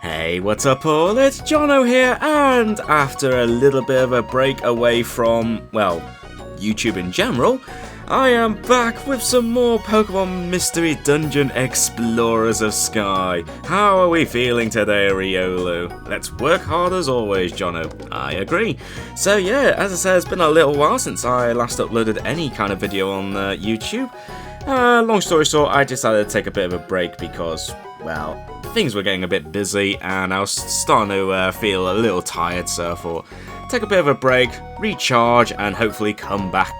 Hey, what's up all? It's Jono here, and after a little bit of a break away from, well, YouTube in general, I am back with some more Pokemon Mystery Dungeon Explorers of Sky. How are we feeling today, Riolu? Let's work hard as always, Jono. I agree. So yeah, as I said, it's been a little while since I last uploaded any kind of video on YouTube. Long story short, I decided to take a bit of a break because, well, things were getting a bit busy and I was starting to feel a little tired, so I thought, take a bit of a break, recharge, and hopefully come back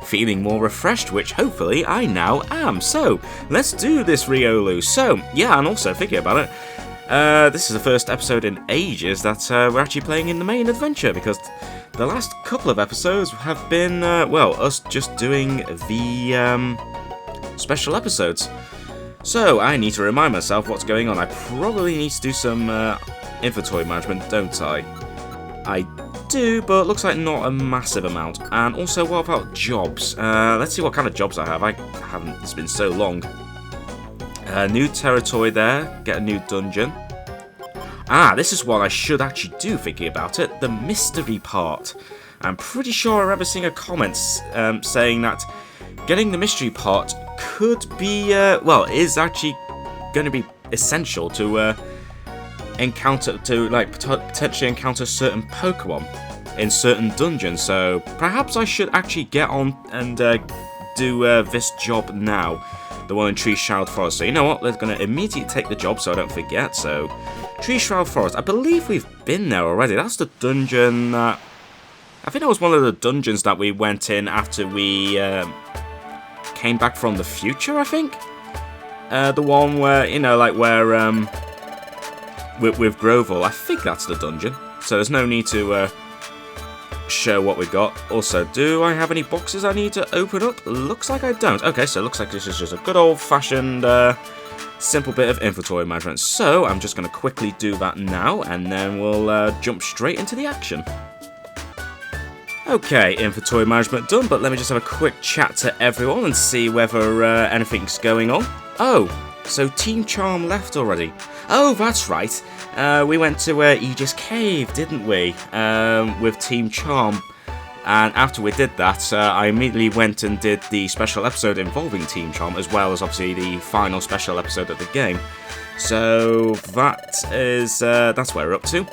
feeling more refreshed, which hopefully I now am. So, let's do this, Riolu. So, yeah, and also, thinking about it, this is the first episode in ages that we're actually playing in the main adventure, because the last couple of episodes have been, well, us just doing the special episodes. So, I need to remind myself what's going on. I probably need to do some inventory management, don't I? I do, but looks like not a massive amount. And also, what about jobs? Let's see what kind of jobs I have. I haven't, it's been so long. New territory there, get a new dungeon. Ah, this is what I should actually do, thinking about it, the mystery part. I'm pretty sure I remember seeing a comment saying that getting the mystery part could be, well, is actually going to be essential to potentially encounter certain Pokemon in certain dungeons. So perhaps I should actually get on and do this job now, the one in Shroud Forest. So you know what, we're going to immediately take the job so I don't forget. So Shroud Forest, I believe we've been there already. That's the dungeon that, I think that was one of the dungeons that we went in after we came back from the future, I think. The one where, you know, like where with Groville, I think that's the dungeon. So there's no need to show what we got. Also, do I have any boxes I need to open up? Looks like I don't. Okay, so it looks like this is just a good old-fashioned simple bit of inventory management. So I'm just going to quickly do that now, and then we'll jump straight into the action. Okay, inventory management done, but let me just have a quick chat to everyone and see whether anything's going on. Oh, so Team Charm left already. Oh, that's right. We went to Aegis Cave, didn't we? With Team Charm. And after we did that, I immediately went and did the special episode involving Team Charm, as well as obviously the final special episode of the game. So that is, that's where we're up to.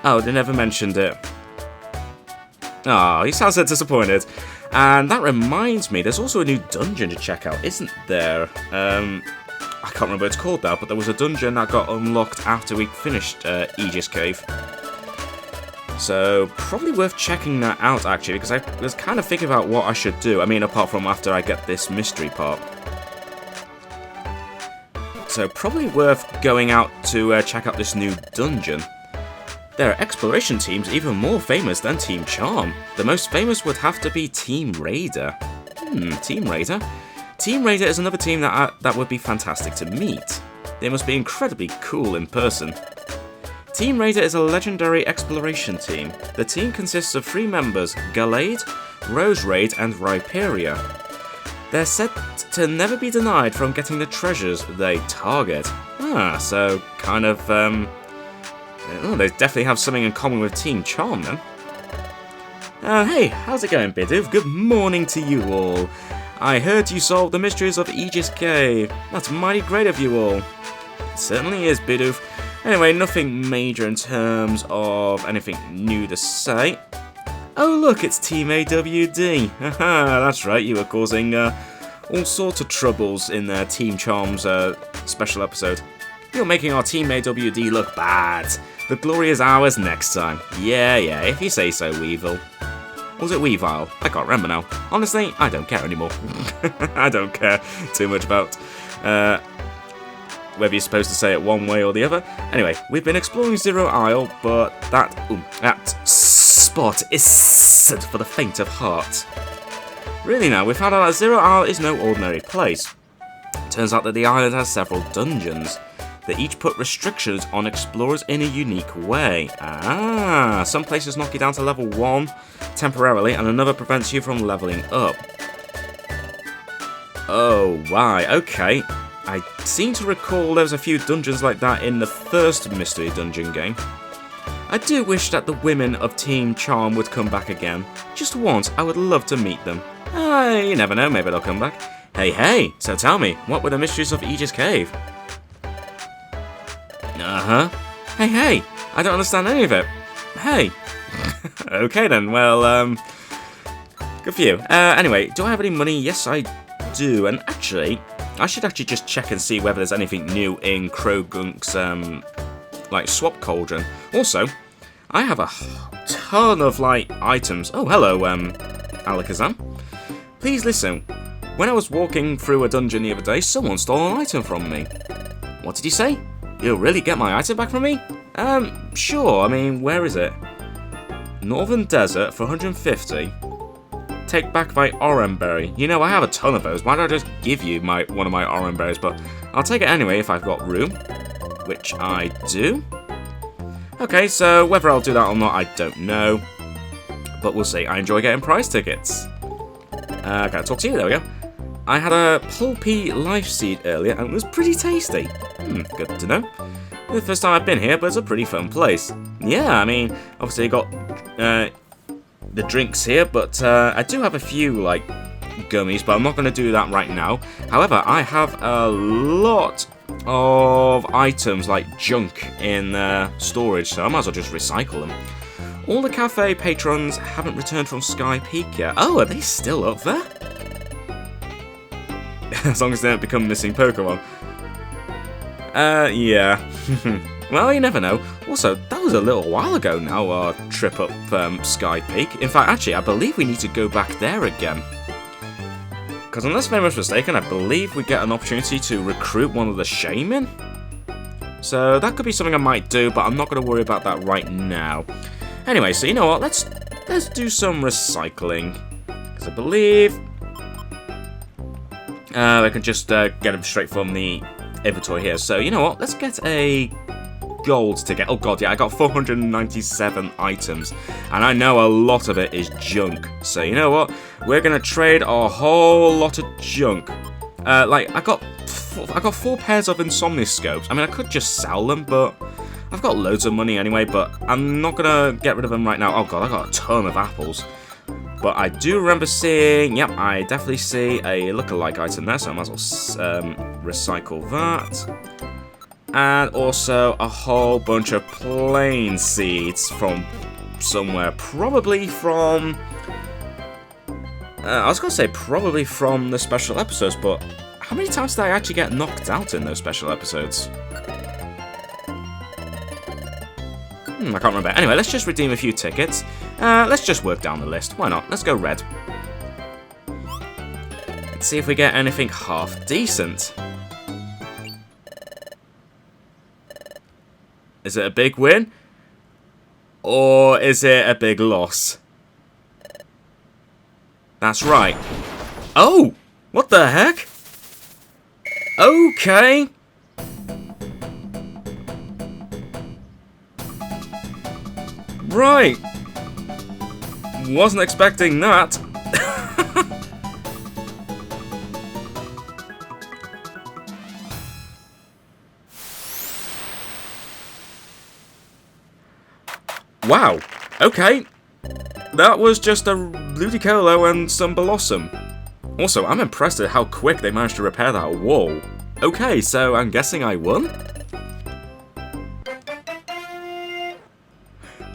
Oh, they never mentioned it. Oh, he sounds so disappointed. And that reminds me, there's also a new dungeon to check out, isn't there? I can't remember what it's called now, but there was a dungeon that got unlocked after we finished Aegis Cave. So, probably worth checking that out, actually, because I was kind of thinking about what I should do. I mean, apart from after I get this mystery part. So, probably worth going out to check out this new dungeon. There are exploration teams even more famous than Team Charm. The most famous would have to be Team Raider. Team Raider? Team Raider is another team that would be fantastic to meet. They must be incredibly cool in person. Team Raider is a legendary exploration team. The team consists of 3 members, Gallade, Roserade, and Rhyperior. They're said to never be denied from getting the treasures they target. Ah, so kind of, oh, they definitely have something in common with Team Charm then. Hey, how's it going, Bidoof? Good morning to you all. I heard you solved the mysteries of Aegis Cave. That's mighty great of you all. It certainly is, Bidoof. Anyway, nothing major in terms of anything new to say. Oh look, it's Team AWD. Haha, that's right, you were causing all sorts of troubles in Team Charm's special episode. You're making our Team AWD look bad. The glory is ours next time. Yeah, if you say so, Weevil. Was it Weavile? I can't remember now. Honestly, I don't care anymore. I don't care too much about whether you're supposed to say it one way or the other. Anyway, we've been exploring Zero Isle, but that spot isn't for the faint of heart. Really now, we found out that Zero Isle is no ordinary place. Turns out that the island has several dungeons. They each put restrictions on explorers in a unique way. Ah, some places knock you down to level 1 temporarily, and another prevents you from leveling up. Oh, right, okay. I seem to recall there was a few dungeons like that in the first Mystery Dungeon game. I do wish that the women of Team Charm would come back again. Just once, I would love to meet them. You never know, maybe they'll come back. Hey, so tell me, what were the mysteries of Aegis Cave? Hey, I don't understand any of it. Hey. Okay then, well, good for you. Anyway, do I have any money? Yes, I do. And actually, I should actually just check and see whether there's anything new in Krogunk's, like, swap cauldron. Also, I have a ton of, like, items. Oh, hello, Alakazam. Please listen. When I was walking through a dungeon the other day, someone stole an item from me. What did you say? You'll really get my item back from me? Sure. I mean, where is it? Northern Desert for 150. Take back my Oranberry. You know, I have a ton of those. Why don't I just give you one of my Oranberries? But I'll take it anyway if I've got room. Which I do. Okay, so whether I'll do that or not, I don't know. But we'll see. I enjoy getting prize tickets. Can I talk to you? There we go. I had a pulpy life seed earlier and it was pretty tasty. Good to know. The first time I've been here, but it's a pretty fun place. Yeah, I mean, obviously you got the drinks here, but I do have a few, like, gummies, but I'm not going to do that right now. However, I have a lot of items, like junk, in storage, so I might as well just recycle them. All the cafe patrons haven't returned from Sky Peak yet. Oh, are they still up there? As long as they don't become missing Pokemon. Yeah. Well, you never know. Also, that was a little while ago now, our trip up Sky Peak. In fact, actually, I believe we need to go back there again. Because unless I'm very much mistaken, I believe we get an opportunity to recruit one of the Shaman. So that could be something I might do, but I'm not going to worry about that right now. Anyway, so you know what? Let's do some recycling. Because I believe I can just get them straight from the inventory here. So you know what? Let's get a gold ticket. Oh god, yeah, I got 497 items, and I know a lot of it is junk. So you know what? We're gonna trade a whole lot of junk. Like I got 4 pairs of Insomniscopes. I mean, I could just sell them, but I've got loads of money anyway. But I'm not gonna get rid of them right now. Oh god, I got a ton of apples. But I do remember seeing, yep, I definitely see a lookalike item there, so I might as well recycle that. And also a whole bunch of plain seeds from somewhere, probably from... I was going to say probably from the special episodes, but how many times did I actually get knocked out in those special episodes? I can't remember. Anyway, let's just redeem a few tickets. Let's just work down the list. Why not? Let's go red. Let's see if we get anything half decent. Is it a big win? Or is it a big loss? That's right. Oh! What the heck? Okay. Right. Wasn't expecting that. Wow. Okay. That was just a Ludicolo and some Blossom. Also, I'm impressed at how quick they managed to repair that wall. Okay, so I'm guessing I won?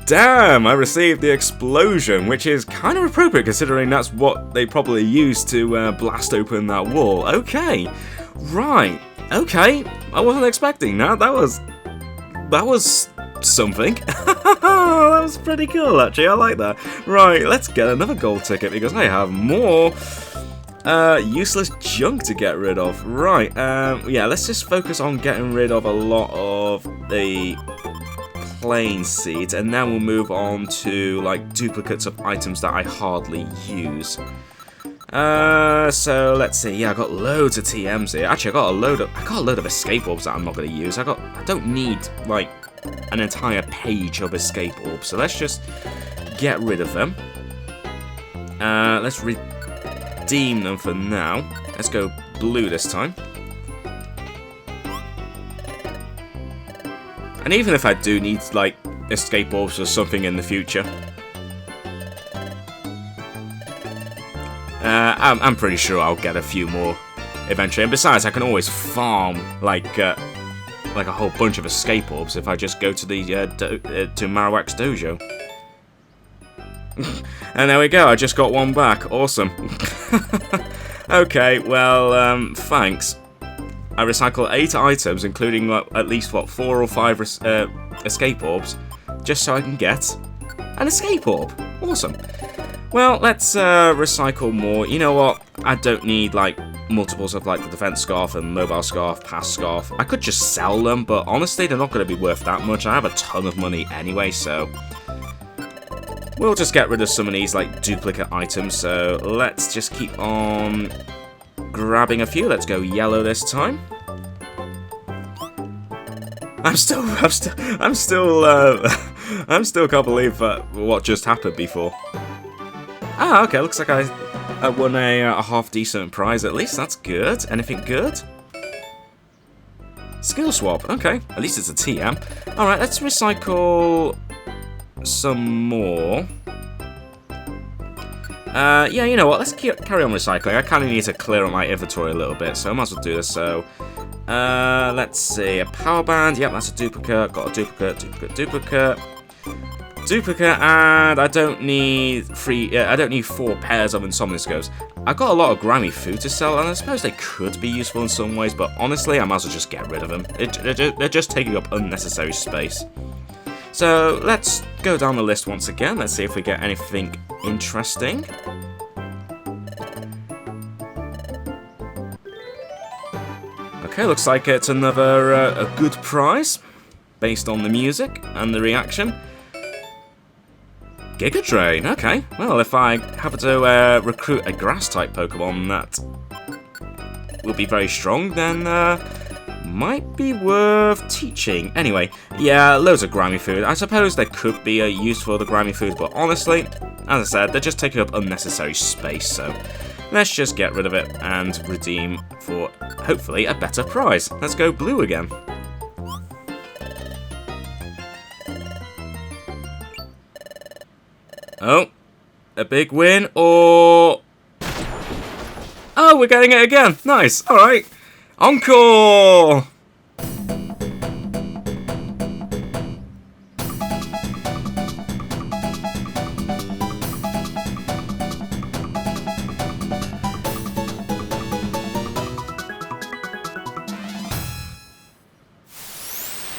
Damn, I received the explosion, which is kind of appropriate considering that's what they probably used to blast open that wall. Okay, right, okay, I wasn't expecting that. That was something. That was pretty cool, actually. I like that. Right, let's get another gold ticket because I have more useless junk to get rid of. Right, yeah, let's just focus on getting rid of a lot of the plain seeds, and then we'll move on to like duplicates of items that I hardly use. So let's see. Yeah, I got loads of TMs here. Actually, I got a load of escape orbs that I'm not going to use. I don't need like an entire page of escape orbs, so let's just get rid of them. Let's redeem them for now. Let's go blue this time. And even if I do need, like, escape orbs or something in the future, I'm pretty sure I'll get a few more eventually. And besides, I can always farm, like a whole bunch of escape orbs if I just go to the to Marowak's dojo. And there we go, I just got one back. Awesome. Okay, well, thanks. I recycle 8 items, including at least, 4 or 5 escape orbs, just so I can get an escape orb. Awesome. Well, let's recycle more. You know what? I don't need, like, multiples of, like, the defense scarf and mobile scarf, pass scarf. I could just sell them, but honestly, they're not going to be worth that much. I have a ton of money anyway, so we'll just get rid of some of these, like, duplicate items. So let's just keep on grabbing a few. Let's go yellow this time. I'm still can't believe what just happened before. Ah, okay, looks like I won a half-decent prize at least. That's good. Anything good? Skill swap. Okay, at least it's a TM. Alright, let's recycle some more. Yeah, you know what? Let's carry on recycling. I kind of need to clear up my inventory a little bit, so I might as well do this. So, let's see. A power band. Yep, that's a duplicate. Got a duplicate. And I don't need 4 pairs of insomnoscopes. I've got a lot of Grammy food to sell, and I suppose they could be useful in some ways, but honestly, I might as well just get rid of them. They're just taking up unnecessary space. So let's go down the list once again. Let's see if we get anything interesting. Okay, looks like it's another a good prize based on the music and the reaction. Giga Drain, okay. Well, if I have to recruit a grass-type Pokemon that will be very strong, then might be worth teaching. Anyway, yeah, loads of Grammy food. I suppose there could be a use for the Grammy food, but honestly, as I said, they're just taking up unnecessary space, so let's just get rid of it and redeem for, hopefully, a better prize. Let's go blue again. Oh, a big win, or... Oh, we're getting it again. Nice, alright. Encore!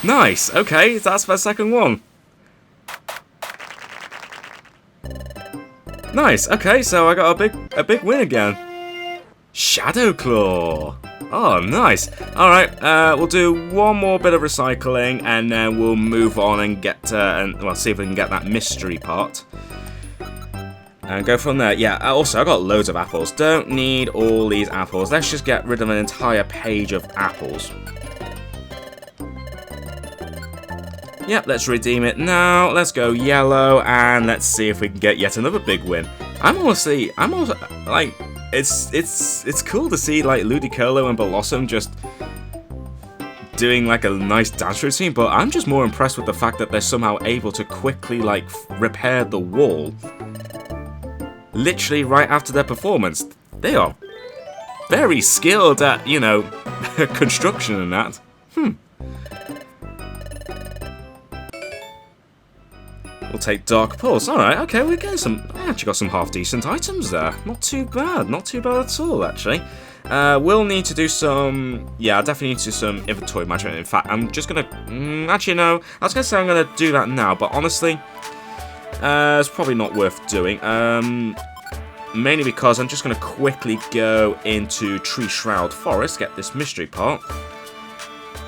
Nice, okay, that's my second one. Nice, okay, so I got a big win again. Shadow Claw. Oh, nice. Alright, we'll do one more bit of recycling, and then we'll move on and get, see if we can get that mystery part. And go from there. Yeah, also, I got loads of apples. Don't need all these apples. Let's just get rid of an entire page of apples. Yep, let's redeem it now. Let's go yellow, and let's see if we can get yet another big win. I'm also like, it's cool to see like Ludicolo and Blossom just doing like a nice dance routine, but I'm just more impressed with the fact that they're somehow able to quickly like repair the wall literally right after their performance. They are very skilled at, you know, construction and that. We'll take Dark Pulse. Alright, okay, we're getting some... I actually got some half-decent items there. Not too bad. Not too bad at all, actually. We'll need to do some... Yeah, I definitely need to do some inventory management. In fact, I'm just going to... actually, no. I was going to say I'm going to do that now, but honestly, it's probably not worth doing. Mainly because I'm just going to quickly go into Shroud Forest, get this mystery part.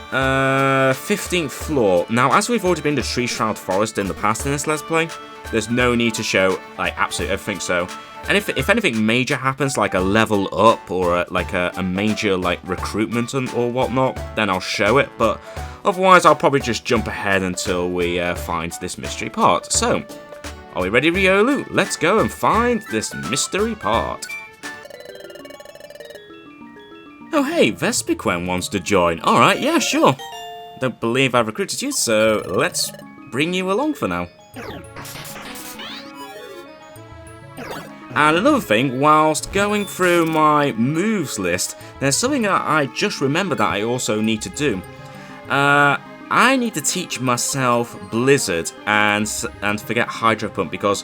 15th floor. Now, as we've already been to Shroud Forest in the past in this Let's Play, there's no need to show, like, absolutely everything, so... And if anything major happens, like a level up, or a major, like, recruitment or whatnot, then I'll show it, but otherwise I'll probably just jump ahead until we find this mystery part. So, are we ready, Riolu? Let's go and find this mystery part. Oh hey, Vespiquen wants to join. Alright, yeah, sure. don't believe I've recruited you, so let's bring you along for now. And another thing, whilst going through my moves list, there's something that I just remembered that I also need to do. I need to teach myself Blizzard and forget Hydro Pump, because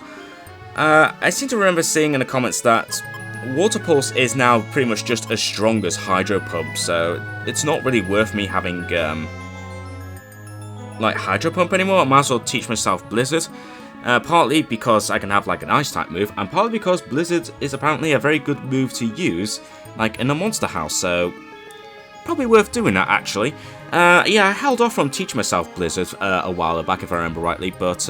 I seem to remember seeing in the comments that Water Pulse is now pretty much just as strong as Hydro Pump, so it's not really worth me having like Hydro Pump anymore. I might as well teach myself Blizzard. Partly because I can have like an ice type move, and partly because Blizzard is apparently a very good move to use like in a monster house, so probably worth doing that actually. Yeah, I held off from teaching myself Blizzard a while back if I remember rightly, but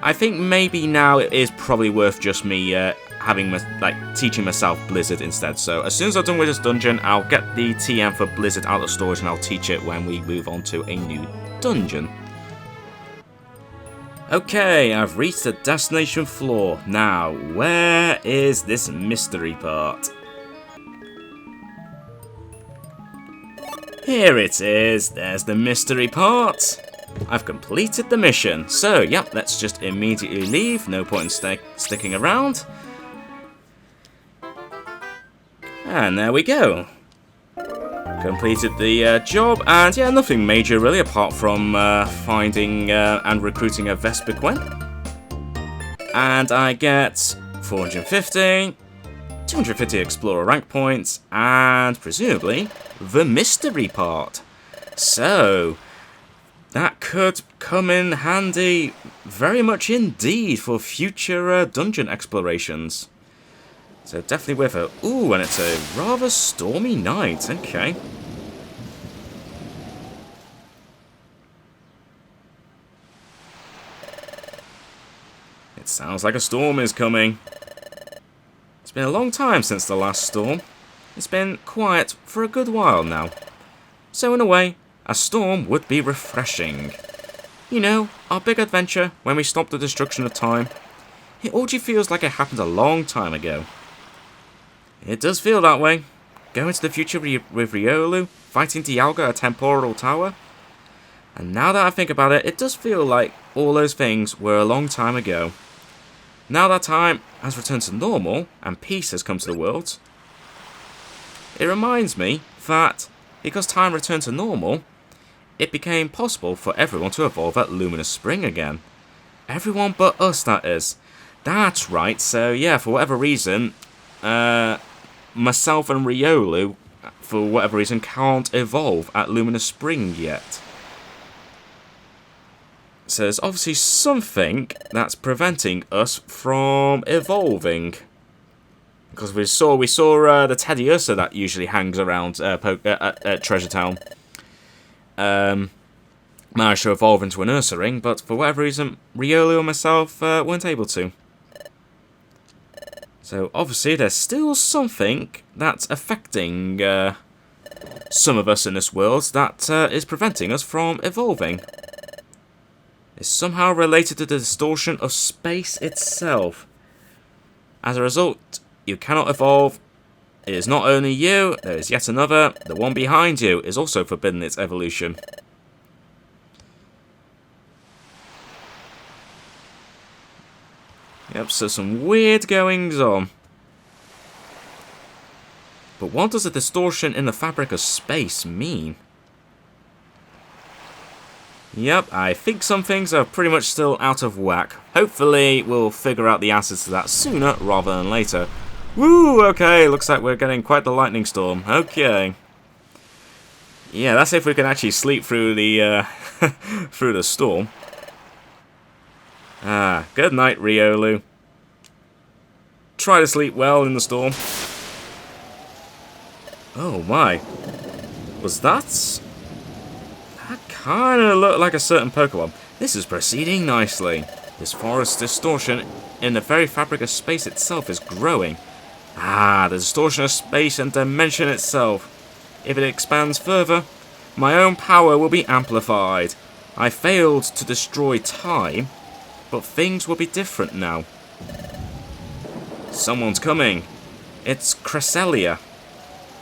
I think maybe now it is probably worth just me teaching myself Blizzard instead. So as soon as I'm done with this dungeon, I'll get the TM for Blizzard out of storage and I'll teach it when we move on to a new dungeon. Okay, I've reached the destination floor. Now, where is this mystery part? Here it is. There's the mystery part. I've completed the mission. So, yep, let's just immediately leave. No point in sticking around. And there we go. Completed the job, and yeah, nothing major really, apart from finding and recruiting a Vespiquen. And I get 450, 250 Explorer rank points, and presumably the mystery part. So, that could come in handy very much indeed for future dungeon explorations. So definitely with it. Ooh, and it's a rather stormy night. Okay. It sounds like a storm is coming. It's been a long time since the last storm. It's been quiet for a good while now. So in a way, a storm would be refreshing. You know, our big adventure when we stopped the destruction of time. It already feels like it happened a long time ago. It does feel that way. Going to the future with Riolu, fighting Dialga at a temporal tower. And now that I think about it, it does feel like all those things were a long time ago. Now that time has returned to normal, and peace has come to the world, it reminds me that, because time returned to normal, it became possible for everyone to evolve at Luminous Spring again. Everyone but us, that is. That's right, so yeah, for whatever reason, myself and Riolu, for whatever reason, can't evolve at Luminous Spring yet. So there's obviously something that's preventing us from evolving. Because we saw the Teddy Ursa that usually hangs around Treasure Town. Managed to evolve into an Ursa ring, but for whatever reason, Riolu and myself weren't able to. So obviously there's still something that's affecting some of us in this world that is preventing us from evolving. It's somehow related to the distortion of space itself. As a result, you cannot evolve. It is not only you, there is yet another. The one behind you is also forbidden its evolution. Yep, so some weird goings on. But what does the distortion in the fabric of space mean? Yep, I think some things are pretty much still out of whack. Hopefully we'll figure out the answers to that sooner rather than later. Woo, okay, looks like we're getting quite the lightning storm. Okay. Yeah, that's if we can actually sleep through the through the storm. Ah, good night, Riolu. Try to sleep well in the storm. Oh my. Was that? That kind of looked like a certain Pokemon. This is proceeding nicely. This forest distortion in the very fabric of space itself is growing. Ah, the distortion of space and dimension itself. If it expands further, my own power will be amplified. I failed to destroy time, but things will be different now. Someone's coming. It's Cresselia.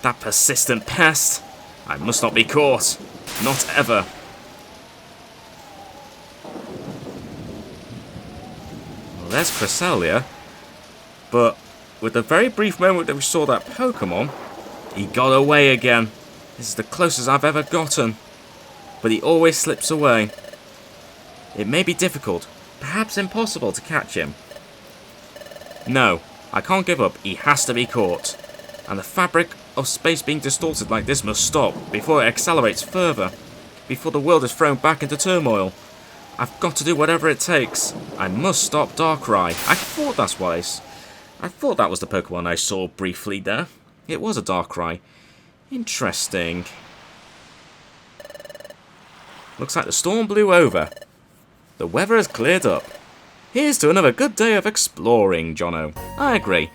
That persistent pest. I must not be caught. Not ever. there's Cresselia. But with the very brief moment that we saw that Pokemon, he got away again. This is the closest I've ever gotten. But he always slips away. It may be difficult, perhaps impossible to catch him. No, I can't give up. He has to be caught. And the fabric of space being distorted like this must stop before it accelerates further. Before the world is thrown back into turmoil. I've got to do whatever it takes. I must stop Darkrai. I thought that was the Pokemon I saw briefly there. It was a Darkrai. Interesting. Looks like the storm blew over. The weather has cleared up. Here's to another good day of exploring, Jono. I agree.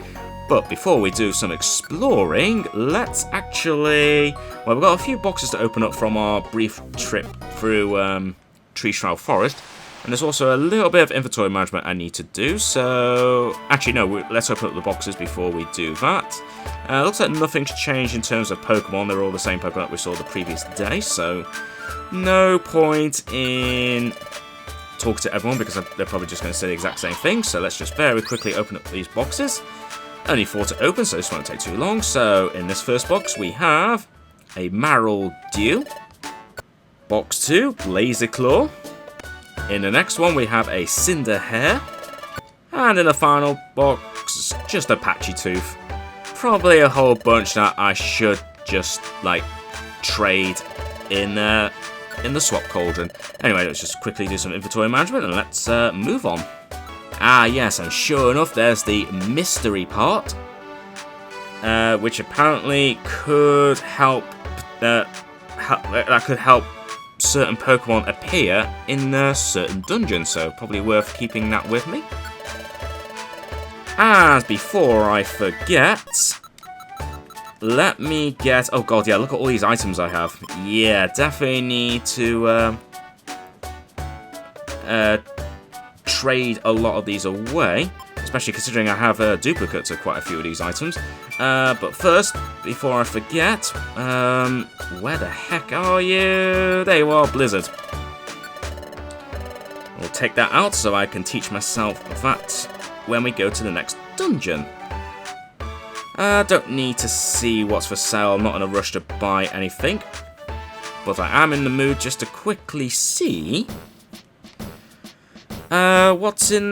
But before we do some exploring, let's actually... Well, we've got a few boxes to open up from our brief trip through Shroud Forest. And there's also a little bit of inventory management I need to do, so... Actually, no, let's open up the boxes before we do that. Looks like nothing's changed in terms of Pokemon. They're all the same Pokemon that we saw the previous day, so... No point in talking to everyone, because they're probably just going to say the exact same thing. So let's just very quickly open up these boxes. Only 4 to open, so this won't take too long. So in this first box, we have a Marldew. Box 2, Blaziclaw. In the next one, we have a Cinderhair. And in the final box, just a Patchy Tooth. Probably a whole bunch that I should just, like, trade in the swap cauldron. Anyway, let's just quickly do some inventory management and let's move on. Ah, yes, and sure enough, there's the mystery part, which apparently could help. That could help certain Pokemon appear in certain dungeons. So probably worth keeping that with me. And before I forget, let me get... Oh god, yeah, look at all these items I have. Yeah, definitely need to trade a lot of these away. Especially considering I have duplicates of quite a few of these items. But first, before I forget, where the heck are you? There you are, Blizzard. We'll take that out so I can teach myself that when we go to the next dungeon. Don't need to see what's for sale. I'm not in a rush to buy anything. But I am in the mood just to quickly see what's in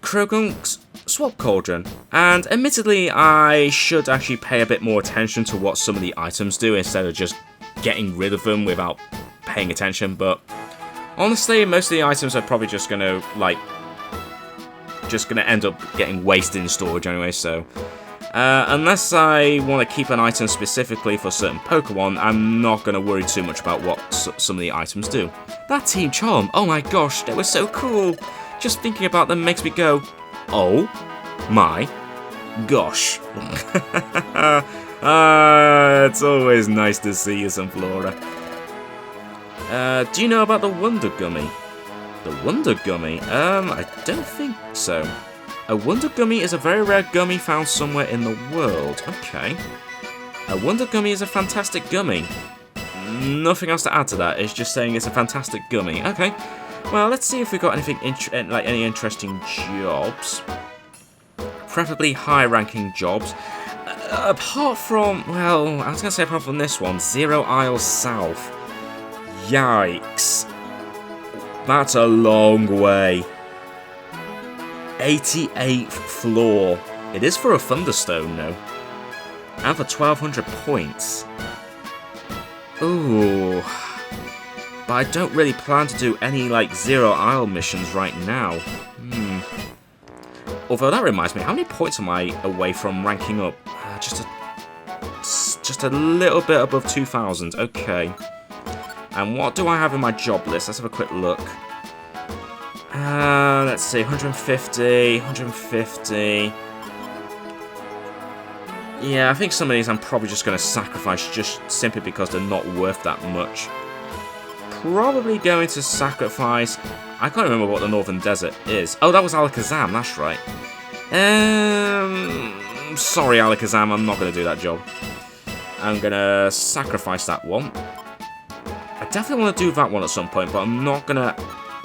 Croagunk's swap cauldron. And admittedly, I should actually pay a bit more attention to what some of the items do instead of just getting rid of them without paying attention. But honestly, most of the items are probably just going to, like, end up getting wasted in storage anyway, so... unless I want to keep an item specifically for certain Pokemon, I'm not going to worry too much about what some of the items do. That Team Charm, oh my gosh, they were so cool. Just thinking about them makes me go, oh my gosh. It's always nice to see you, Sunflora. Do you know about the Wonder Gummy? The Wonder Gummy? I don't think so. A Wonder Gummy is a very rare gummy found somewhere in the world. Okay. A Wonder Gummy is a fantastic gummy. Nothing else to add to that. It's just saying it's a fantastic gummy. Okay. Well, let's see if we've got anything like any interesting jobs. Preferably high-ranking jobs. Apart from, well, I was going to say apart from this one, 0 Isle South. Yikes. That's a long way. 88th floor. It is for a Thunderstone, though. And for 1,200 points. Ooh. But I don't really plan to do any, like, 0 Isle missions right now. Although that reminds me, how many points am I away from ranking up? Just a little bit above 2,000. Okay. And what do I have in my job list? Let's have a quick look. Let's see, 150, 150. Yeah, I think some of these I'm probably just going to sacrifice just simply because they're not worth that much. Probably going to sacrifice... I can't remember what the Northern Desert is. Oh, that was Alakazam, that's right. Sorry, Alakazam, I'm not going to do that job. I'm going to sacrifice that one. I definitely want to do that one at some point, but I'm not going to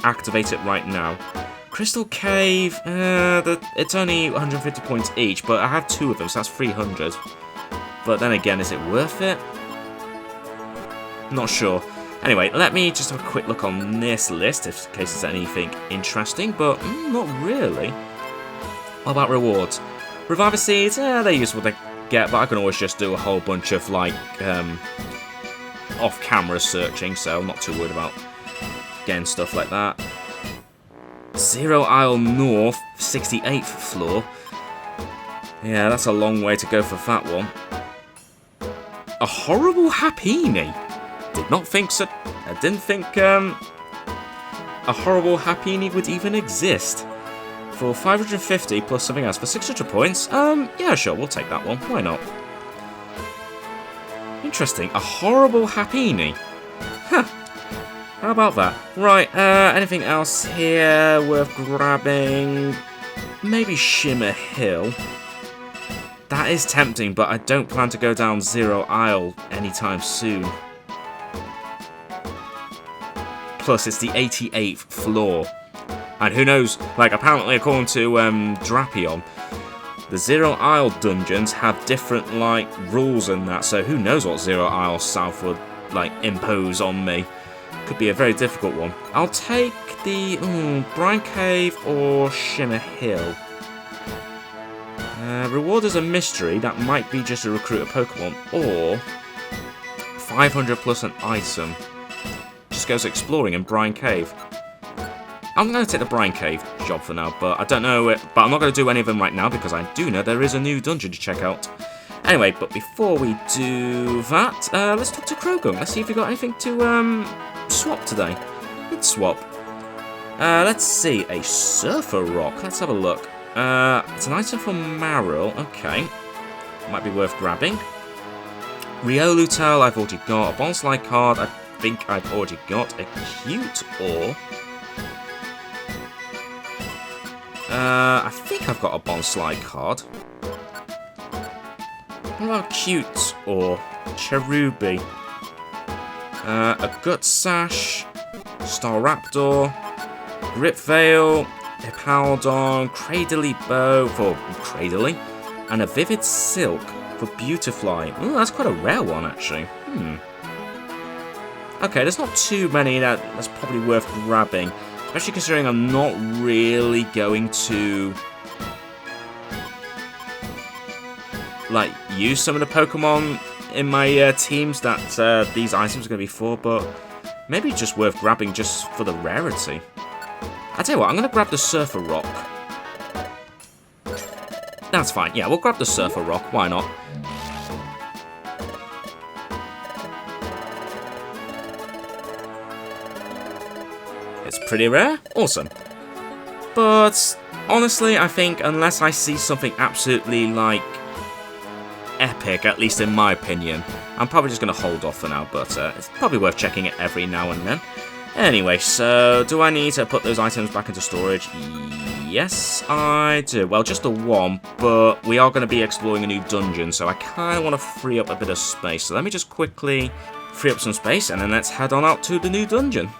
activate it right now. Crystal Cave, it's only 150 points each, but I have 2 of them, so that's 300. But then again, is it worth it? Not sure. Anyway, let me just have a quick look on this list, in case there's anything interesting, but not really. What about rewards? Reviver Seeds, they're useful to get, but I can always just do a whole bunch of, like, off-camera searching, so I'm not too worried about getting stuff like that. Zero Isle North, 68th floor. Yeah, that's a long way to go for that one. A Horrible Happini. Did not think so. I didn't think a Horrible Happini would even exist. For 550 plus something else for 600 points. Yeah, sure, we'll take that one. Why not? Interesting. A Horrible Happini. Huh. How about that? Right, anything else here worth grabbing? Maybe Shimmer Hill. That is tempting, but I don't plan to go down Zero Isle anytime soon. Plus, it's the 88th floor. And who knows, like, apparently, according to Drapion, the Zero Isle dungeons have different, like, rules and that, so who knows what Zero Isle South would, like, impose on me. Could be a very difficult one. I'll take the Brine Cave or Shimmer Hill. Reward is a mystery. That might be just to recruit a Pokemon. Or 500 plus an item. Just goes exploring in Brine Cave. I'm going to take the Brine Cave job for now, but I don't know it. But I'm not going to do any of them right now because I do know there is a new dungeon to check out. Anyway, but before we do that, let's talk to Krogan. Let's see if we've got anything to swap today. Let's swap. Let's see, a Surfer Rock. Let's have a look. It's an item from Marill. Okay. Might be worth grabbing. Riolutel, I've already got. A Bonsly card, I think I've already got. A Cute Ore. I think I've got a Bonsly card. What about Cute Ore? Cherubi. A Gut Sash. Staraptor. Grip Veil. Hippowdon, Cradily Bow for Cradily, and a Vivid Silk for Beautifly. Ooh, that's quite a rare one, actually. Okay, there's not too many that's probably worth grabbing, especially considering I'm not really going to, like, use some of the Pokemon in my teams that these items are going to be for, but maybe just worth grabbing just for the rarity. I tell you what, I'm going to grab the Surfer Rock. That's fine. Yeah, we'll grab the Surfer Rock. Why not? It's pretty rare. Awesome. But honestly, I think unless I see something absolutely, like, epic, at least in my opinion, I'm probably just going to hold off for now. But it's probably worth checking it every now and then. Anyway, so do I need to put those items back into storage? Yes, I do. Well, just the one, but we are going to be exploring a new dungeon, so I kind of want to free up a bit of space. So let me just quickly free up some space, and then let's head on out to the new dungeon.